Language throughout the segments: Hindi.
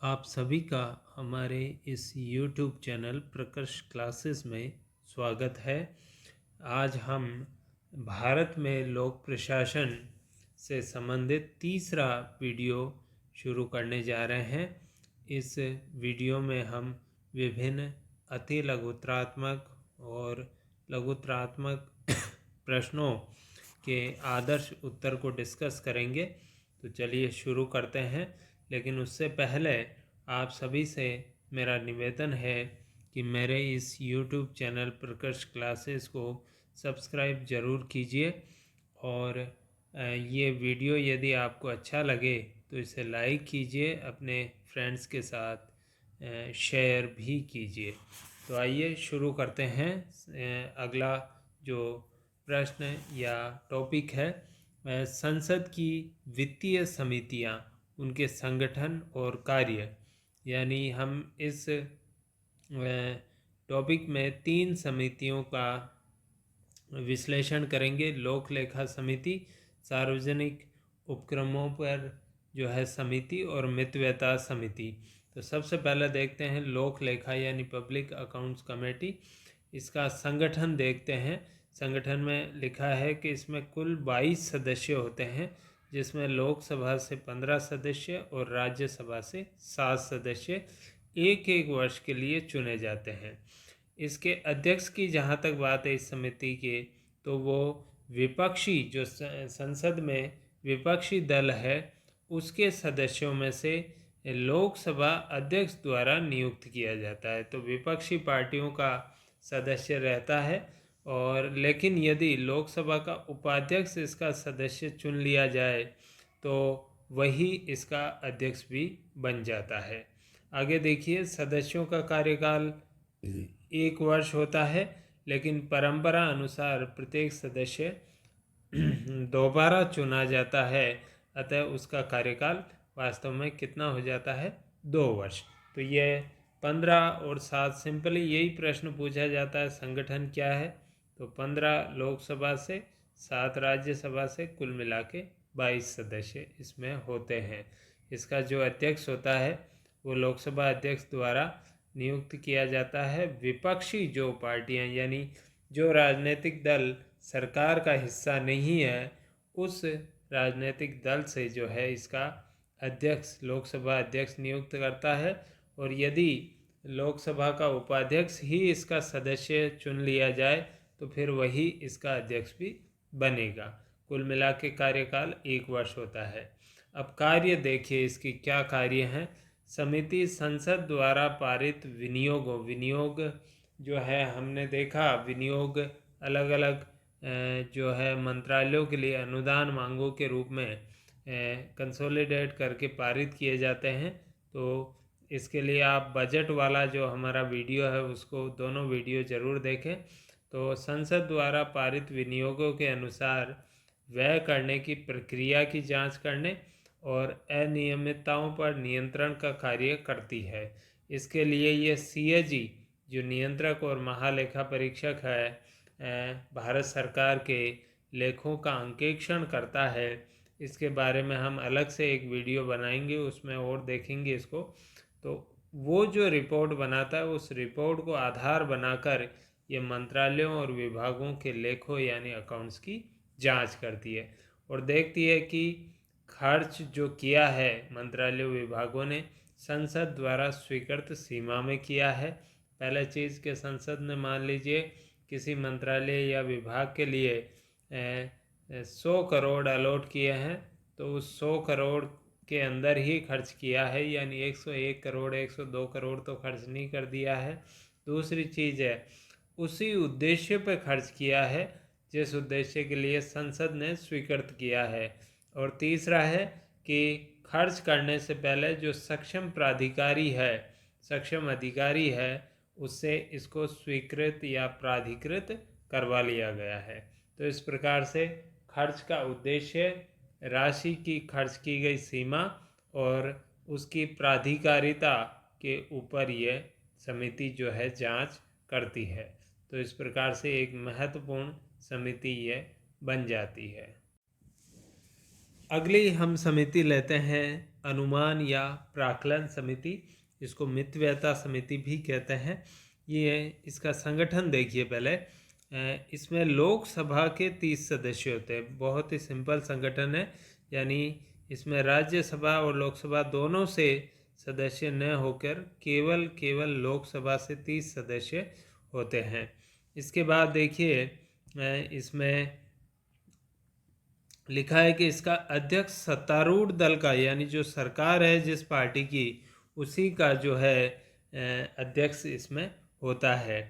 आप सभी का हमारे इस YouTube चैनल प्रकर्ष क्लासेस में स्वागत है। आज हम भारत में लोक प्रशासन से संबंधित तीसरा वीडियो शुरू करने जा रहे हैं। इस वीडियो में हम विभिन्न अति लघुत्रात्मक और लघुत्रात्मक प्रश्नों के आदर्श उत्तर को डिस्कस करेंगे। तो चलिए शुरू करते हैं। लेकिन उससे पहले आप सभी से मेरा निवेदन है कि मेरे इस YouTube चैनल प्रकर्ष क्लासेस को सब्सक्राइब ज़रूर कीजिए और ये वीडियो यदि आपको अच्छा लगे तो इसे लाइक कीजिए, अपने फ्रेंड्स के साथ शेयर भी कीजिए। तो आइए शुरू करते हैं। अगला जो प्रश्न या टॉपिक है, संसद की वित्तीय समितियां, उनके संगठन और कार्य। यानी हम इस टॉपिक में 3 समितियों का विश्लेषण करेंगे। लोक लेखा समिति, सार्वजनिक उपक्रमों पर जो है समिति, और मितव्ययता समिति। तो सबसे पहले देखते हैं लोक लेखा यानी पब्लिक अकाउंट्स कमेटी। इसका संगठन देखते हैं। संगठन में लिखा है कि इसमें कुल 22 सदस्य होते हैं, जिसमें लोकसभा से 15 सदस्य और राज्यसभा से 7 सदस्य एक एक वर्ष के लिए चुने जाते हैं। इसके अध्यक्ष की जहाँ तक बात है इस समिति के, तो वो विपक्षी जो संसद में विपक्षी दल है उसके सदस्यों में से लोकसभा अध्यक्ष द्वारा नियुक्त किया जाता है। तो विपक्षी पार्टियों का सदस्य रहता है, और लेकिन यदि लोकसभा का उपाध्यक्ष इसका सदस्य चुन लिया जाए तो वही इसका अध्यक्ष भी बन जाता है। आगे देखिए, सदस्यों का कार्यकाल 1 वर्ष होता है, लेकिन परंपरा अनुसार प्रत्येक सदस्य दोबारा चुना जाता है, अतः उसका कार्यकाल वास्तव में कितना हो जाता है, 2 वर्ष। तो ये 15 और 7, सिंपली यही प्रश्न पूछा जाता है संगठन क्या है। तो 15 लोकसभा से, 7 राज्यसभा से, कुल मिला के 22 सदस्य इसमें होते हैं। इसका जो अध्यक्ष होता है वो लोकसभा अध्यक्ष द्वारा नियुक्त किया जाता है। विपक्षी जो पार्टियां यानी जो राजनीतिक दल सरकार का हिस्सा नहीं है, उस राजनीतिक दल से जो है इसका अध्यक्ष लोकसभा अध्यक्ष नियुक्त करता है। और यदि लोकसभा का उपाध्यक्ष ही इसका सदस्य चुन लिया जाए तो फिर वही इसका अध्यक्ष भी बनेगा। कुल मिला के कार्यकाल 1 वर्ष होता है। अब कार्य देखिए इसकी क्या कार्य हैं। समिति संसद द्वारा पारित विनियोग जो है, हमने देखा विनियोग अलग अलग जो है मंत्रालयों के लिए अनुदान मांगों के रूप में कंसोलिडेट करके पारित किए जाते हैं। तो इसके लिए आप बजट वाला जो हमारा वीडियो है उसको, दोनों वीडियो ज़रूर देखें। तो संसद द्वारा पारित विनियोगों के अनुसार व्यय करने की प्रक्रिया की जांच करने और अनियमितताओं पर नियंत्रण का कार्य करती है। इसके लिए ये सीएजी जो नियंत्रक और महालेखा परीक्षक है, भारत सरकार के लेखों का अंकेक्षण करता है। इसके बारे में हम अलग से एक वीडियो बनाएंगे, उसमें और देखेंगे इसको। तो वो जो रिपोर्ट बनाता है उस रिपोर्ट को आधार बनाकर ये मंत्रालयों और विभागों के लेखों यानी अकाउंट्स की जांच करती है और देखती है कि खर्च जो किया है मंत्रालयों विभागों ने संसद द्वारा स्वीकृत सीमा में किया है। पहले चीज़ के संसद ने मान लीजिए किसी मंत्रालय या विभाग के लिए 100 करोड़ अलॉट किए हैं, तो उस 100 करोड़ के अंदर ही खर्च किया है, यानी 101 करोड़ 102 करोड़ तो खर्च नहीं कर दिया है। दूसरी चीज़ है उसी उद्देश्य पर खर्च किया है जिस उद्देश्य के लिए संसद ने स्वीकृत किया है। और तीसरा है कि खर्च करने से पहले जो सक्षम प्राधिकारी है, सक्षम अधिकारी है, उससे इसको स्वीकृत या प्राधिकृत करवा लिया गया है। तो इस प्रकार से खर्च का उद्देश्य, राशि की खर्च की गई सीमा और उसकी प्राधिकारिता के ऊपर ये समिति जो है जांच करती है। तो इस प्रकार से एक महत्वपूर्ण समिति ये बन जाती है। अगली हम समिति लेते हैं अनुमान या प्राक्कलन समिति, इसको मितव्ययता समिति भी कहते हैं। ये इसका संगठन देखिए पहले। इसमें लोकसभा के 30 सदस्य होते हैं। बहुत ही सिंपल संगठन है, यानी इसमें राज्यसभा और लोकसभा दोनों से सदस्य न होकर केवल लोकसभा से 30 सदस्य होते हैं। इसके बाद देखिए इसमें लिखा है कि इसका अध्यक्ष सत्तारूढ़ दल का, यानी जो सरकार है जिस पार्टी की, उसी का जो है अध्यक्ष इसमें होता है।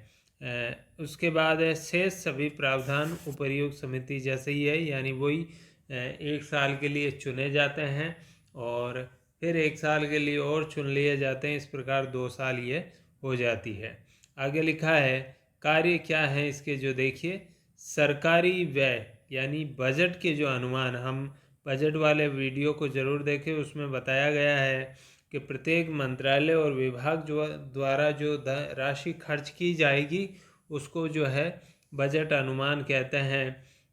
उसके बाद है शेष सभी प्रावधान उपर्युक्त समिति जैसे ही है, यानी वही 1 साल के लिए चुने जाते हैं और फिर 1 साल के लिए और चुन लिए जाते हैं। इस प्रकार 2 साल ये हो जाती है। आगे लिखा है कार्य क्या है इसके, जो देखिए सरकारी व्यय यानी बजट के जो अनुमान, हम बजट वाले वीडियो को ज़रूर देखें, उसमें बताया गया है कि प्रत्येक मंत्रालय और विभाग जो द्वारा जो राशि खर्च की जाएगी उसको जो है बजट अनुमान कहते हैं।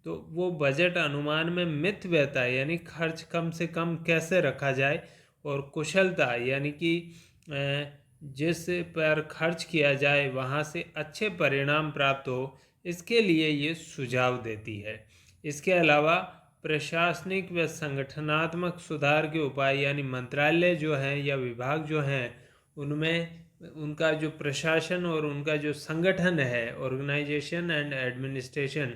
तो वो बजट अनुमान में मितव्ययता यानी खर्च कम से कम कैसे रखा जाए और कुशलता यानी कि जिस पर खर्च किया जाए वहाँ से अच्छे परिणाम प्राप्त हो, इसके लिए ये सुझाव देती है। इसके अलावा प्रशासनिक व संगठनात्मक सुधार के उपाय, यानी मंत्रालय जो हैं या विभाग जो हैं उनमें उनका जो प्रशासन और उनका जो संगठन है, ऑर्गेनाइजेशन एंड एडमिनिस्ट्रेशन,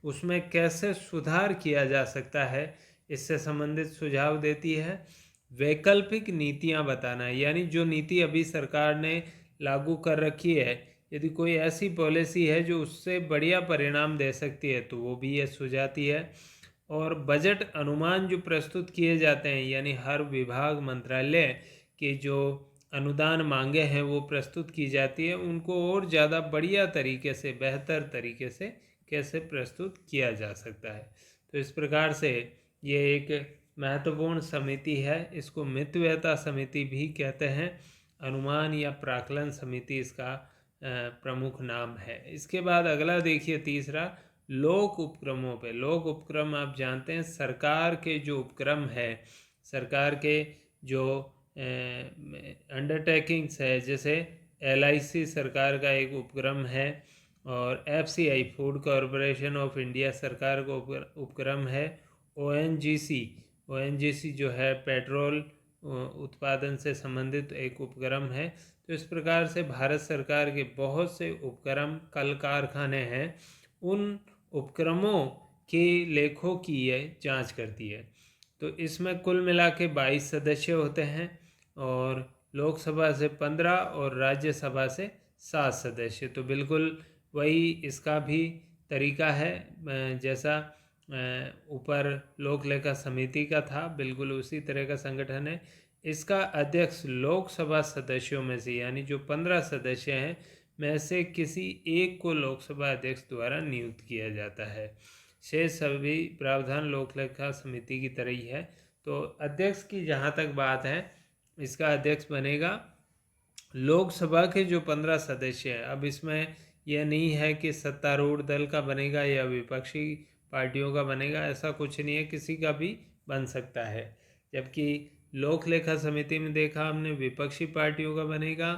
उसमें कैसे सुधार किया जा सकता है, इससे संबंधित सुझाव देती है। वैकल्पिक नीतियां बताना, यानी जो नीति अभी सरकार ने लागू कर रखी है, यदि कोई ऐसी पॉलिसी है जो उससे बढ़िया परिणाम दे सकती है तो वो भी ये सुझाती है। और बजट अनुमान जो प्रस्तुत किए जाते हैं, यानी हर विभाग मंत्रालय के जो अनुदान मांगे हैं वो प्रस्तुत की जाती है, उनको और ज़्यादा बढ़िया तरीके से, बेहतर तरीके से कैसे प्रस्तुत किया जा सकता है। तो इस प्रकार से ये एक महत्वपूर्ण समिति है, इसको मितव्ययता समिति भी कहते हैं। अनुमान या प्राक्कलन समिति इसका प्रमुख नाम है। इसके बाद अगला देखिए तीसरा, लोक उपक्रमों पे। लोक उपक्रम आप जानते हैं सरकार के जो उपक्रम है, सरकार के जो अंडरटेकिंग्स है, जैसे LIC सरकार का एक उपक्रम है और FCI food corporation of India सरकार का उपक्रम है। ONGC जो है पेट्रोल उत्पादन से संबंधित एक उपक्रम है। तो इस प्रकार से भारत सरकार के बहुत से उपक्रम, कल कारखाने हैं, उन उपक्रमों के लेखों की ये जांच करती है। तो इसमें कुल मिला के 22 सदस्य होते हैं और लोकसभा से 15 और राज्यसभा से 7 सदस्य। तो बिल्कुल वही इसका भी तरीका है जैसा ऊपर लोक लेखा समिति का था, बिल्कुल उसी तरह का संगठन है। इसका अध्यक्ष लोकसभा सदस्यों में से, यानी जो 15 सदस्य हैं में से किसी एक को लोकसभा अध्यक्ष द्वारा नियुक्त किया जाता है। शेष सभी प्रावधान लोक लेखा समिति की तरह ही है। तो अध्यक्ष की जहाँ तक बात है, इसका अध्यक्ष बनेगा लोकसभा के जो 15 सदस्य हैं। अब इसमें यह नहीं है कि सत्तारूढ़ दल का बनेगा या विपक्षी पार्टियों का बनेगा, ऐसा कुछ नहीं है, किसी का भी बन सकता है। जबकि लोक लेखा समिति में देखा हमने विपक्षी पार्टियों का बनेगा,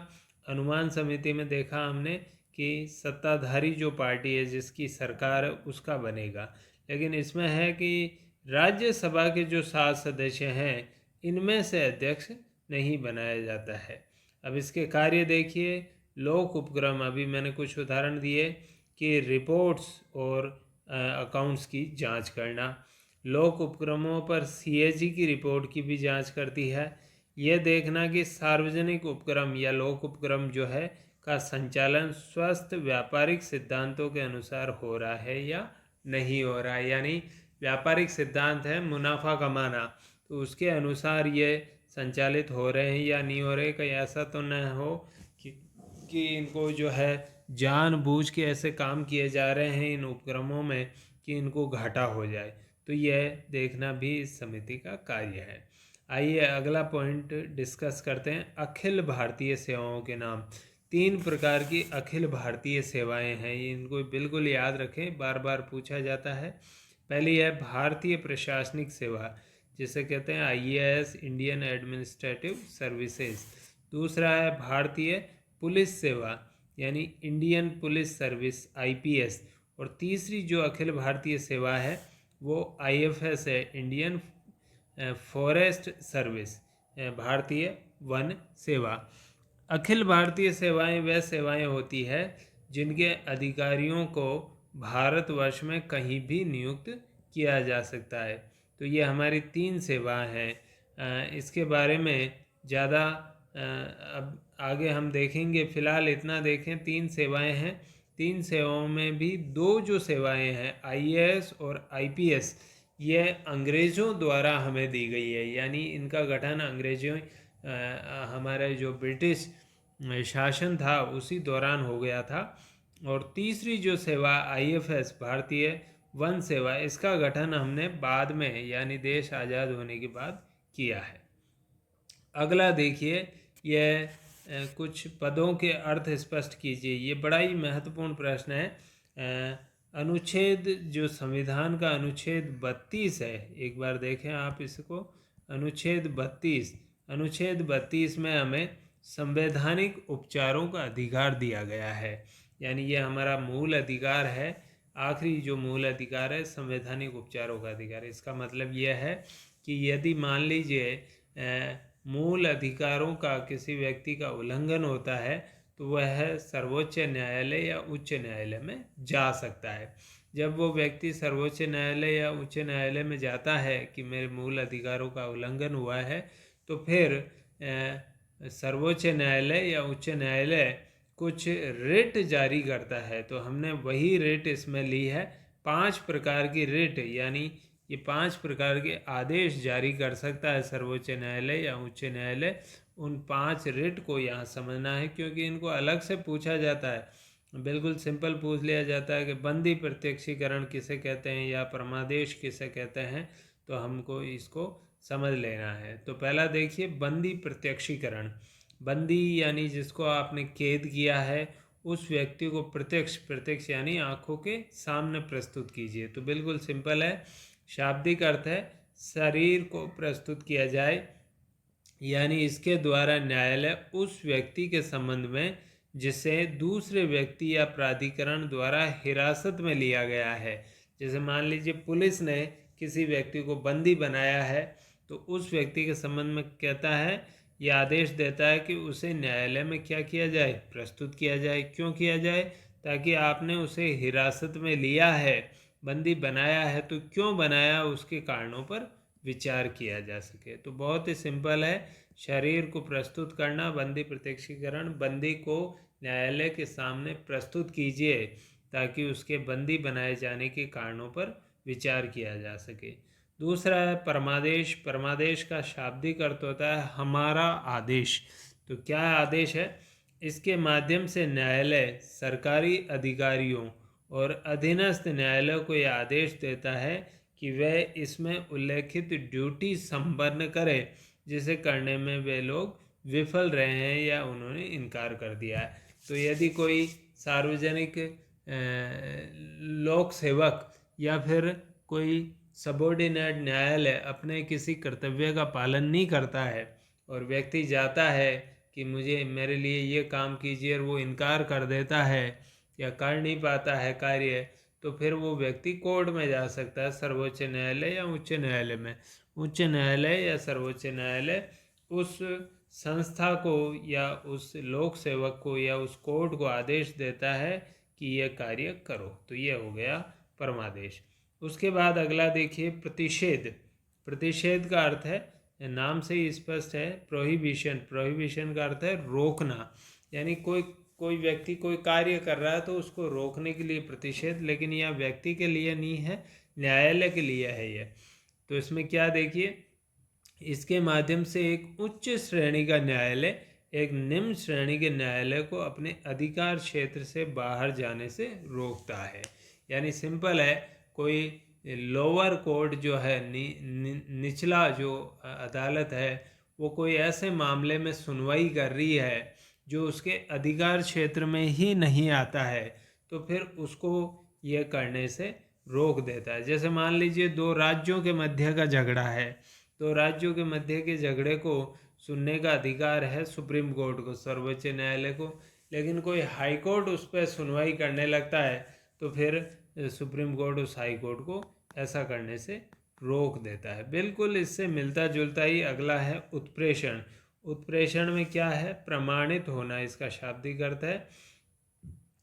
अनुमान समिति में देखा हमने कि सत्ताधारी जो पार्टी है जिसकी सरकार है उसका बनेगा। लेकिन इसमें है कि राज्यसभा के जो 7 सदस्य हैं इनमें से अध्यक्ष नहीं बनाया जाता है। अब इसके कार्य देखिए। लोक उपक्रम, अभी मैंने कुछ उदाहरण दिए कि रिपोर्ट्स और अकाउंट्स की जांच करना। लोक उपक्रमों पर CAG की रिपोर्ट की भी जांच करती है। यह देखना कि सार्वजनिक उपक्रम या लोक उपक्रम जो है का संचालन स्वस्थ व्यापारिक सिद्धांतों के अनुसार हो रहा है या नहीं हो रहा है। यानी व्यापारिक सिद्धांत है मुनाफा कमाना, तो उसके अनुसार ये संचालित हो रहे हैं या नहीं हो रहे। कहीं ऐसा तो न हो कि इनको जो है जानबूझ के ऐसे काम किए जा रहे हैं इन उपक्रमों में कि इनको घाटा हो जाए। तो यह देखना भी इस समिति का कार्य है। आइए अगला पॉइंट डिस्कस करते हैं। अखिल भारतीय सेवाओं के नाम। 3 प्रकार की अखिल भारतीय सेवाएं हैं, ये इनको बिल्कुल याद रखें, बार बार पूछा जाता है। पहली है भारतीय प्रशासनिक सेवा, जिसे कहते हैं IAS, इंडियन एडमिनिस्ट्रेटिव सर्विसेज। दूसरा है भारतीय पुलिस सेवा यानी इंडियन पुलिस सर्विस IPS। और तीसरी जो अखिल भारतीय सेवा है वो IFS है, इंडियन फॉरेस्ट सर्विस, भारतीय वन सेवा। अखिल भारतीय सेवाएं वह सेवाएं होती है जिनके अधिकारियों को भारतवर्ष में कहीं भी नियुक्त किया जा सकता है। तो ये हमारी 3 सेवाएं हैं। इसके बारे में ज़्यादा अब आगे हम देखेंगे, फ़िलहाल इतना देखें। 3 सेवाएं हैं। 3 सेवाओं में भी 2 जो सेवाएं हैं IAS और IPS, ये अंग्रेज़ों द्वारा हमें दी गई है, यानी इनका गठन अंग्रेज़ों हमारे जो ब्रिटिश शासन था उसी दौरान हो गया था। और तीसरी जो सेवा IFS, भारतीय वन सेवा, इसका गठन हमने बाद में यानी देश आज़ाद होने के बाद किया है। अगला देखिए, यह कुछ पदों के अर्थ स्पष्ट कीजिए। ये बड़ा ही महत्वपूर्ण प्रश्न है। अनुच्छेद जो संविधान का अनुच्छेद 32 है, एक बार देखें आप इसको। अनुच्छेद 32 में हमें संवैधानिक उपचारों का अधिकार दिया गया है, यानी ये हमारा मूल अधिकार है। आखिरी जो मूल अधिकार है संवैधानिक उपचारों का अधिकार। इसका मतलब यह है कि यदि मान लीजिए मूल अधिकारों का किसी व्यक्ति का उल्लंघन होता है तो वह सर्वोच्च न्यायालय या उच्च न्यायालय में जा सकता है। जब वो व्यक्ति सर्वोच्च न्यायालय या उच्च न्यायालय में जाता है कि मेरे मूल अधिकारों का उल्लंघन हुआ है, तो फिर सर्वोच्च न्यायालय या उच्च न्यायालय कुछ रिट जारी करता है। तो हमने वही रिट इसमें ली है। 5 प्रकार की रिट, यानी ये 5 प्रकार के आदेश जारी कर सकता है सर्वोच्च न्यायालय या उच्च न्यायालय। उन 5 रिट को यहाँ समझना है, क्योंकि इनको अलग से पूछा जाता है। बिल्कुल सिंपल पूछ लिया जाता है कि बंदी प्रत्यक्षीकरण किसे कहते हैं या परमादेश किसे कहते हैं, तो हमको इसको समझ लेना है। तो पहला देखिए, बंदी प्रत्यक्षीकरण। बंदी यानी जिसको आपने कैद किया है, उस व्यक्ति को प्रत्यक्ष यानी आंखों के सामने प्रस्तुत कीजिए। तो बिल्कुल सिंपल है। शाब्दिक अर्थ है शरीर को प्रस्तुत किया जाए, यानी इसके द्वारा न्यायालय उस व्यक्ति के संबंध में जिसे दूसरे व्यक्ति या प्राधिकरण द्वारा हिरासत में लिया गया है। जैसे मान लीजिए पुलिस ने किसी व्यक्ति को बंदी बनाया है, तो उस व्यक्ति के संबंध में कहता है, ये आदेश देता है कि उसे न्यायालय में क्या किया जाए, प्रस्तुत किया जाए। क्यों किया जाए? ताकि आपने उसे हिरासत में लिया है, बंदी बनाया है, तो क्यों बनाया उसके कारणों पर विचार किया जा सके। तो बहुत ही सिंपल है, शरीर को प्रस्तुत करना, बंदी प्रत्यक्षीकरण। बंदी को न्यायालय के सामने प्रस्तुत कीजिए ताकि उसके बंदी बनाए जाने के कारणों पर विचार किया जा सके। दूसरा है परमादेश। परमादेश का शाब्दिक अर्थ होता है हमारा आदेश। तो क्या आदेश है? इसके माध्यम से न्यायालय सरकारी अधिकारियों और अधीनस्थ न्यायालय को यह आदेश देता है कि वह इसमें उल्लेखित ड्यूटी संपन्न करे जिसे करने में वे लोग विफल रहे हैं या उन्होंने इनकार कर दिया है। तो यदि कोई सार्वजनिक लोक सेवक या फिर कोई सबॉर्डिनेट न्यायालय अपने किसी कर्तव्य का पालन नहीं करता है और व्यक्ति जाता है कि मुझे मेरे लिए ये काम कीजिए, और वो इनकार कर देता है या कर नहीं पाता है कार्य, तो फिर वो व्यक्ति कोर्ट में जा सकता है, सर्वोच्च न्यायालय या उच्च न्यायालय में। उच्च न्यायालय या सर्वोच्च न्यायालय उस संस्था को या उस लोक सेवक को या उस कोर्ट को आदेश देता है कि यह कार्य करो। तो ये हो गया परमादेश। उसके बाद अगला देखिए, प्रतिषेध। प्रतिषेध का अर्थ है, नाम से ही स्पष्ट है, प्रोहिबिशन। प्रोहिबिशन का अर्थ है रोकना, यानी कोई व्यक्ति कोई कार्य कर रहा है तो उसको रोकने के लिए प्रतिषेध। लेकिन यह व्यक्ति के लिए नहीं है, न्यायालय के लिए है यह। तो इसमें क्या देखिए, इसके माध्यम से एक उच्च श्रेणी का न्यायालय एक निम्न श्रेणी के न्यायालय को अपने अधिकार क्षेत्र से बाहर जाने से रोकता है। यानी सिंपल है, कोई लोअर कोर्ट जो है, निचला जो अदालत है, वो कोई ऐसे मामले में सुनवाई कर रही है जो उसके अधिकार क्षेत्र में ही नहीं आता है, तो फिर उसको ये करने से रोक देता है। जैसे मान लीजिए 2 राज्यों के मध्य का झगड़ा है, तो राज्यों के मध्य के झगड़े को सुनने का अधिकार है सुप्रीम कोर्ट को, सर्वोच्च न्यायालय को। लेकिन कोई हाई कोर्ट उस पर सुनवाई करने लगता है तो फिर सुप्रीम कोर्ट उस हाई कोर्ट को ऐसा करने से रोक देता है। बिल्कुल इससे मिलता जुलता ही अगला है उत्प्रेषण। उत्प्रेषण में क्या है? प्रमाणित होना इसका शाब्दिक अर्थ है।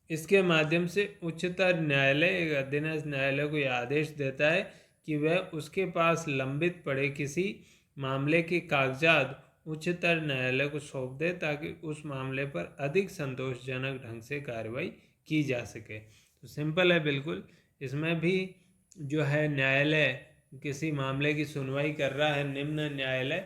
इसके माध्यम से उच्चतर न्यायालय एक अधीनस्थ न्यायालय को यह आदेश देता है कि वह उसके पास लंबित पड़े किसी मामले के कागजात उच्चतर न्यायालय को सौंप दे ताकि उस मामले पर अधिक संतोषजनक ढंग से कार्रवाई की जा सके। तो सिंपल है बिल्कुल। इसमें भी जो है न्यायालय किसी मामले की सुनवाई कर रहा है, निम्न न्यायालय,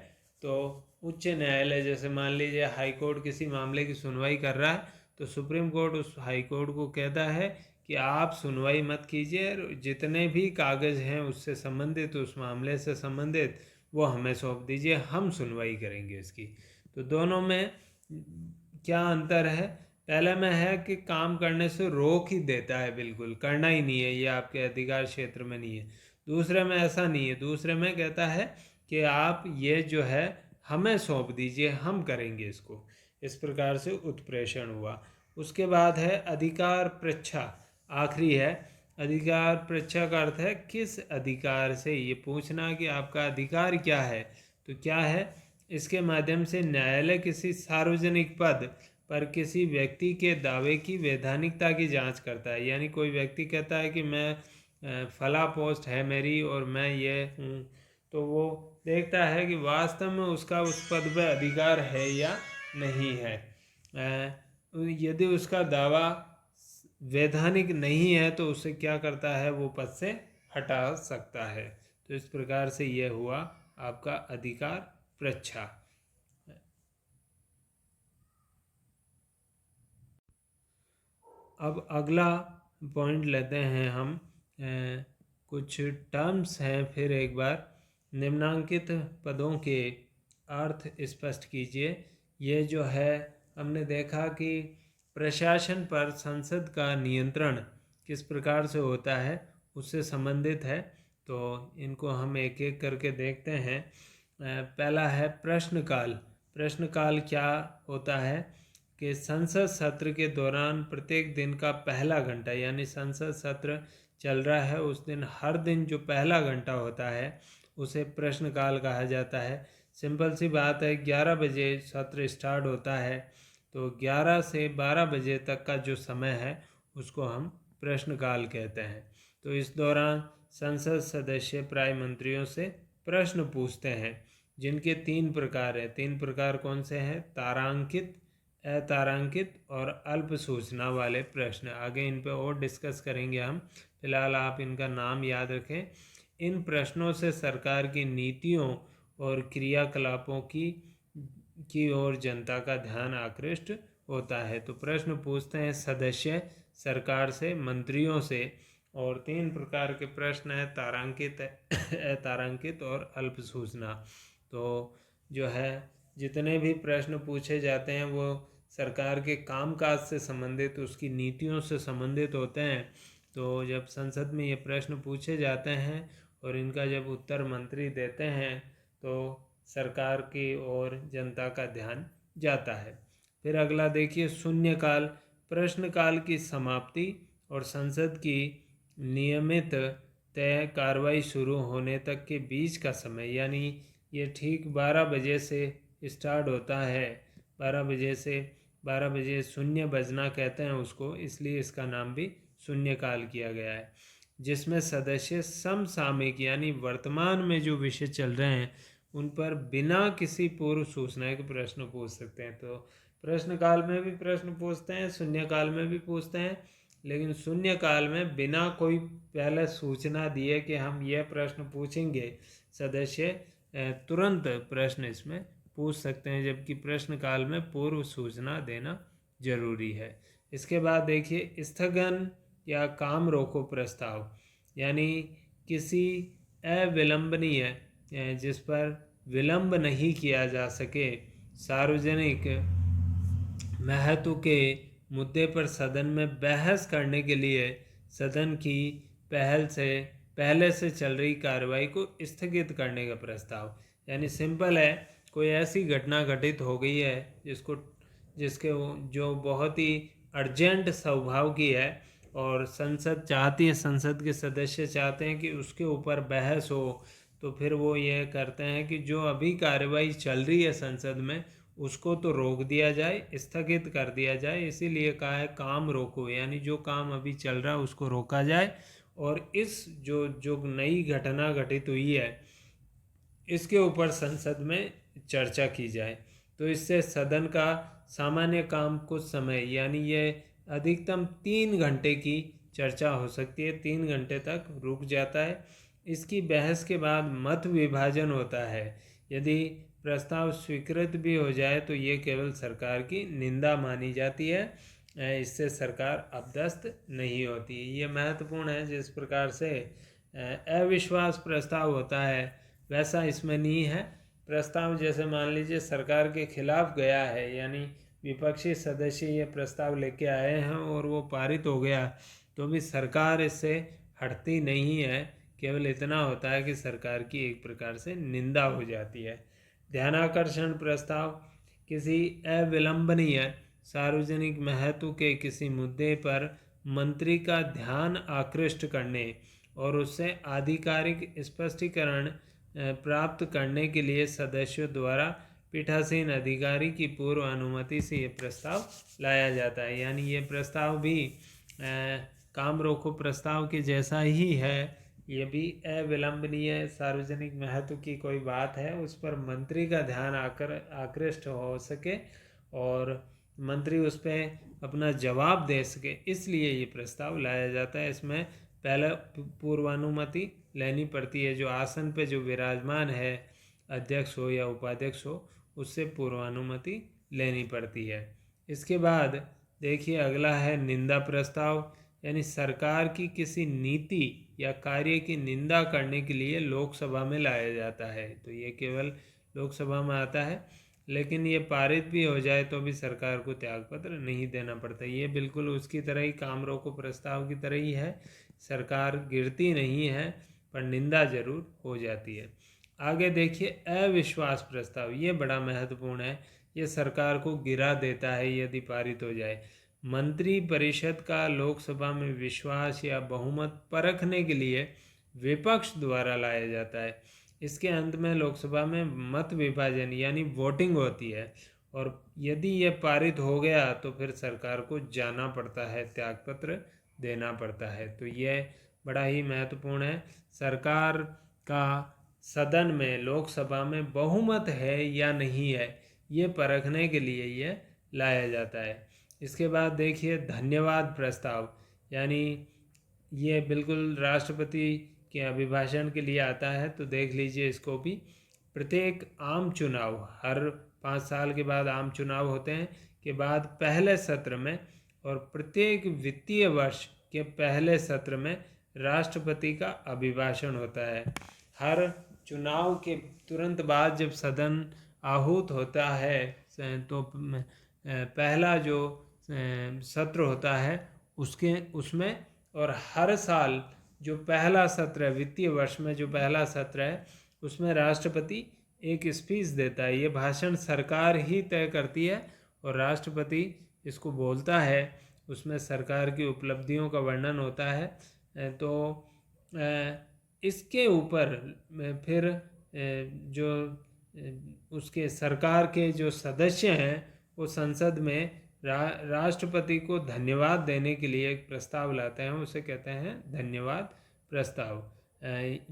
तो उच्च न्यायालय जैसे मान लीजिए हाई कोर्ट किसी मामले की सुनवाई कर रहा है तो सुप्रीम कोर्ट उस हाई कोर्ट को कहता है कि आप सुनवाई मत कीजिए, जितने भी कागज़ हैं उससे संबंधित, उस मामले से संबंधित, वो हमें सौंप दीजिए, हम सुनवाई करेंगे इसकी। तो दोनों में क्या अंतर है? पहले में है कि काम करने से रोक ही देता है, बिल्कुल करना ही नहीं है, ये आपके अधिकार क्षेत्र में नहीं है। दूसरे में ऐसा नहीं है, दूसरे में कहता है कि आप ये जो है हमें सौंप दीजिए, हम करेंगे इसको। इस प्रकार से उत्प्रेषण हुआ। उसके बाद है अधिकार पृच्छा, आखिरी है। अधिकार पृच्छा का अर्थ है किस अधिकार से, ये पूछना कि आपका अधिकार क्या है। तो क्या है? इसके माध्यम से न्यायालय किसी सार्वजनिक पद पर किसी व्यक्ति के दावे की वैधानिकता की जांच करता है। यानी कोई व्यक्ति कहता है कि मैं फला पोस्ट है मेरी और मैं ये हूँ, तो वो देखता है कि वास्तव में उसका उस पद पर अधिकार है या नहीं है। यदि उसका दावा वैधानिक नहीं है तो उसे क्या करता है? वो पद से हटा सकता है। तो इस प्रकार से यह हुआ आपका अधिकार पृच्छा। अब अगला पॉइंट लेते हैं हम। कुछ टर्म्स हैं, फिर एक बार निम्नांकित पदों के अर्थ स्पष्ट कीजिए। ये जो है हमने देखा कि प्रशासन पर संसद का नियंत्रण किस प्रकार से होता है उससे संबंधित है। तो इनको हम एक एक करके देखते हैं। पहला है प्रश्नकाल। प्रश्नकाल क्या होता है कि संसद सत्र के दौरान प्रत्येक दिन का पहला घंटा, यानी संसद सत्र चल रहा है उस दिन हर दिन जो पहला घंटा होता है उसे प्रश्नकाल कहा जाता है। सिंपल सी बात है, 11 बजे सत्र स्टार्ट होता है तो 11 से 12 बजे तक का जो समय है उसको हम प्रश्नकाल कहते हैं। तो इस दौरान संसद सदस्य प्राय मंत्रियों से प्रश्न पूछते हैं, जिनके 3 प्रकार हैं। 3 प्रकार कौन से हैं? तारांकित, अतारांकित और अल्प सूचना वाले प्रश्न। आगे इन पे और डिस्कस करेंगे हम, फिलहाल आप इनका नाम याद रखें। इन प्रश्नों से सरकार की नीतियों और क्रियाकलापों की ओर जनता का ध्यान आकृष्ट होता है। तो प्रश्न पूछते हैं सदस्य सरकार से, मंत्रियों से, और 3 प्रकार के प्रश्न हैं, तारांकित, अतारांकित और अल्प सूचना। तो जो है जितने भी प्रश्न पूछे जाते हैं वो सरकार के कामकाज से संबंधित, उसकी नीतियों से संबंधित होते हैं। तो जब संसद में ये प्रश्न पूछे जाते हैं और इनका जब उत्तर मंत्री देते हैं तो सरकार की ओर जनता का ध्यान जाता है। फिर अगला देखिए शून्यकाल। प्रश्नकाल की समाप्ति और संसद की नियमित तय कार्रवाई शुरू होने तक के बीच का समय, यानी ये ठीक 12 बजे से स्टार्ट होता है। 12 बजे से 12 बजे शून्य बजना कहते हैं उसको, इसलिए इसका नाम भी शून्यकाल किया गया है, जिसमें सदस्य समसामयिक यानी वर्तमान में जो विषय चल रहे हैं उन पर बिना किसी पूर्व सूचना के प्रश्न पूछ सकते हैं। तो प्रश्नकाल में भी प्रश्न पूछते हैं, शून्यकाल में भी पूछते हैं, लेकिन शून्यकाल में बिना कोई पहले सूचना दिए कि हम यह प्रश्न पूछेंगे, सदस्य तुरंत प्रश्न इसमें पूछ सकते हैं, जबकि प्रश्नकाल में पूर्व सूचना देना जरूरी है। इसके बाद देखिए स्थगन या काम रोको प्रस्ताव, यानी किसी अविलंबनीय जिस पर विलंब नहीं किया जा सके सार्वजनिक महत्व के मुद्दे पर सदन में बहस करने के लिए सदन की पहले से चल रही कार्रवाई को स्थगित करने का प्रस्ताव। यानी सिंपल है, कोई ऐसी घटना घटित हो गई है जिसके जो बहुत ही अर्जेंट स्वभाव की है और संसद चाहती है, संसद के सदस्य चाहते हैं कि उसके ऊपर बहस हो, तो फिर वो ये करते हैं कि जो अभी कार्यवाही चल रही है संसद में उसको तो रोक दिया जाए, स्थगित कर दिया जाए। इसीलिए कहा है काम रोको, यानी जो काम अभी चल रहा है उसको रोका जाए और इस जो जो नई घटना घटित हुई है इसके ऊपर संसद में चर्चा की जाए। तो इससे सदन का सामान्य काम कुछ समय यानी ये अधिकतम 3 घंटे की चर्चा हो सकती है, 3 घंटे तक रुक जाता है। इसकी बहस के बाद मत विभाजन होता है। यदि प्रस्ताव स्वीकृत भी हो जाए तो ये केवल सरकार की निंदा मानी जाती है, इससे सरकार अपदस्थ नहीं होती। ये महत्वपूर्ण है। जिस प्रकार से अविश्वास प्रस्ताव होता है वैसा इसमें नहीं है। प्रस्ताव जैसे मान लीजिए सरकार के खिलाफ गया है, यानी विपक्षी सदस्य ये प्रस्ताव लेके आए हैं और वो पारित हो गया, तो भी सरकार इससे हटती नहीं है। केवल इतना होता है कि सरकार की एक प्रकार से निंदा हो जाती है। ध्यानाकर्षण प्रस्ताव किसी अविलंबनीय सार्वजनिक महत्व के किसी मुद्दे पर मंत्री का ध्यान आकृष्ट करने और उससे आधिकारिक स्पष्टीकरण प्राप्त करने के लिए सदस्यों द्वारा पीठासीन अधिकारी की पूर्व अनुमति से ये प्रस्ताव लाया जाता है। यानी ये प्रस्ताव भी काम रोको प्रस्ताव के जैसा ही है। ये भी अविलंबनीय सार्वजनिक महत्व की कोई बात है उस पर मंत्री का ध्यान आकृष्ट हो सके और मंत्री उस पर अपना जवाब दे सके, इसलिए ये प्रस्ताव लाया जाता है। इसमें पहले पूर्वानुमति लेनी पड़ती है, जो आसन पे जो विराजमान है अध्यक्ष हो या उपाध्यक्ष हो उससे पूर्वानुमति लेनी पड़ती है। इसके बाद देखिए अगला है निंदा प्रस्ताव, यानी सरकार की किसी नीति या कार्य की निंदा करने के लिए लोकसभा में लाया जाता है। तो ये केवल लोकसभा में आता है, लेकिन ये पारित भी हो जाए तो भी सरकार को त्यागपत्र नहीं देना पड़ता। ये बिल्कुल उसकी तरह ही, काम रोको प्रस्ताव की तरह ही है। सरकार गिरती नहीं है पर निंदा जरूर हो जाती है। आगे देखिए अविश्वास प्रस्ताव, ये बड़ा महत्वपूर्ण है। ये सरकार को गिरा देता है यदि पारित हो जाए। मंत्री परिषद का लोकसभा में विश्वास या बहुमत परखने के लिए विपक्ष द्वारा लाया जाता है। इसके अंत में लोकसभा में मत विभाजन यानी वोटिंग होती है और यदि ये पारित हो गया तो फिर सरकार को जाना पड़ता है, त्यागपत्र देना पड़ता है। तो ये बड़ा ही महत्वपूर्ण है। सरकार का सदन में, लोकसभा में बहुमत है या नहीं है, ये परखने के लिए ये लाया जाता है। इसके बाद देखिए धन्यवाद प्रस्ताव, यानी ये बिल्कुल राष्ट्रपति के अभिभाषण के लिए आता है। तो देख लीजिए इसको भी। प्रत्येक आम चुनाव, हर 5 साल के बाद आम चुनाव होते हैं, के बाद पहले सत्र में और प्रत्येक वित्तीय वर्ष के पहले सत्र में राष्ट्रपति का अभिभाषण होता है। हर चुनाव के तुरंत बाद जब सदन आहूत होता है तो पहला जो सत्र होता है उसमें और हर साल जो पहला सत्र है, वित्तीय वर्ष में जो पहला सत्र है उसमें राष्ट्रपति एक स्पीच देता है। ये भाषण सरकार ही तय करती है और राष्ट्रपति इसको बोलता है। उसमें सरकार की उपलब्धियों का वर्णन होता है। तो इसके ऊपर फिर जो उसके सरकार के जो सदस्य हैं वो संसद में राष्ट्रपति को धन्यवाद देने के लिए एक प्रस्ताव लाते हैं, उसे कहते हैं धन्यवाद प्रस्ताव,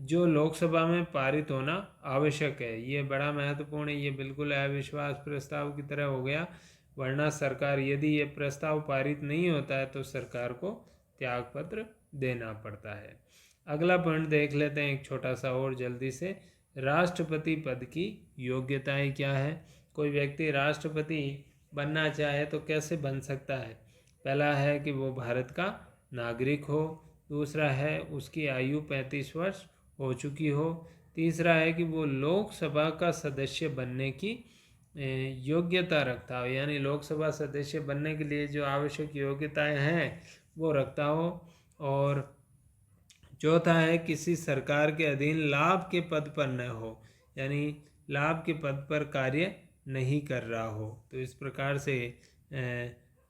जो लोकसभा में पारित होना आवश्यक है। ये बड़ा महत्वपूर्ण है। ये बिल्कुल अविश्वास प्रस्ताव की तरह हो गया, वरना सरकार, यदि ये प्रस्ताव पारित नहीं होता है तो सरकार को त्यागपत्र देना पड़ता है। अगला पॉइंट देख लेते हैं एक छोटा सा और जल्दी से। राष्ट्रपति पद की योग्यताएं क्या है? कोई व्यक्ति राष्ट्रपति बनना चाहे तो कैसे बन सकता है? पहला है कि वो भारत का नागरिक हो, दूसरा है उसकी आयु 35 वर्ष हो चुकी हो, तीसरा है कि वो लोकसभा का सदस्य बनने की योग्यता रखता हो, यानी लोकसभा सदस्य बनने के लिए जो आवश्यक योग्यताएं हैं वो रखता हो, और चौथा है किसी सरकार के अधीन लाभ के पद पर न हो, यानी लाभ के पद पर कार्य नहीं कर रहा हो। तो इस प्रकार से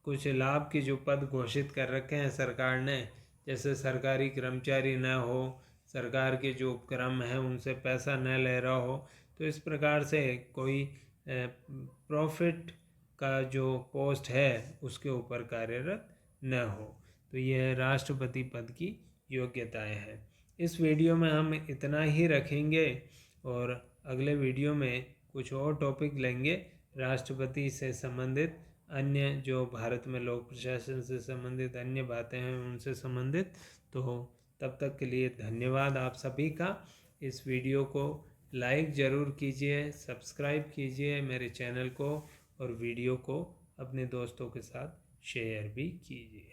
कुछ लाभ के जो पद घोषित कर रखे हैं सरकार ने, जैसे सरकारी कर्मचारी न हो, सरकार के जो उपक्रम हैं उनसे पैसा न ले रहा हो, तो इस प्रकार से कोई प्रॉफिट का जो पोस्ट है उसके ऊपर कार्यरत न हो। तो यह राष्ट्रपति पद की योग्यताएं हैं। इस वीडियो में हम इतना ही रखेंगे और अगले वीडियो में कुछ और टॉपिक लेंगे राष्ट्रपति से संबंधित, अन्य जो भारत में लोक प्रशासन से संबंधित अन्य बातें हैं उनसे संबंधित। तो तब तक के लिए धन्यवाद आप सभी का। इस वीडियो को लाइक ज़रूर कीजिए, सब्सक्राइब कीजिए मेरे चैनल को और वीडियो को अपने दोस्तों के साथ शेयर भी कीजिए।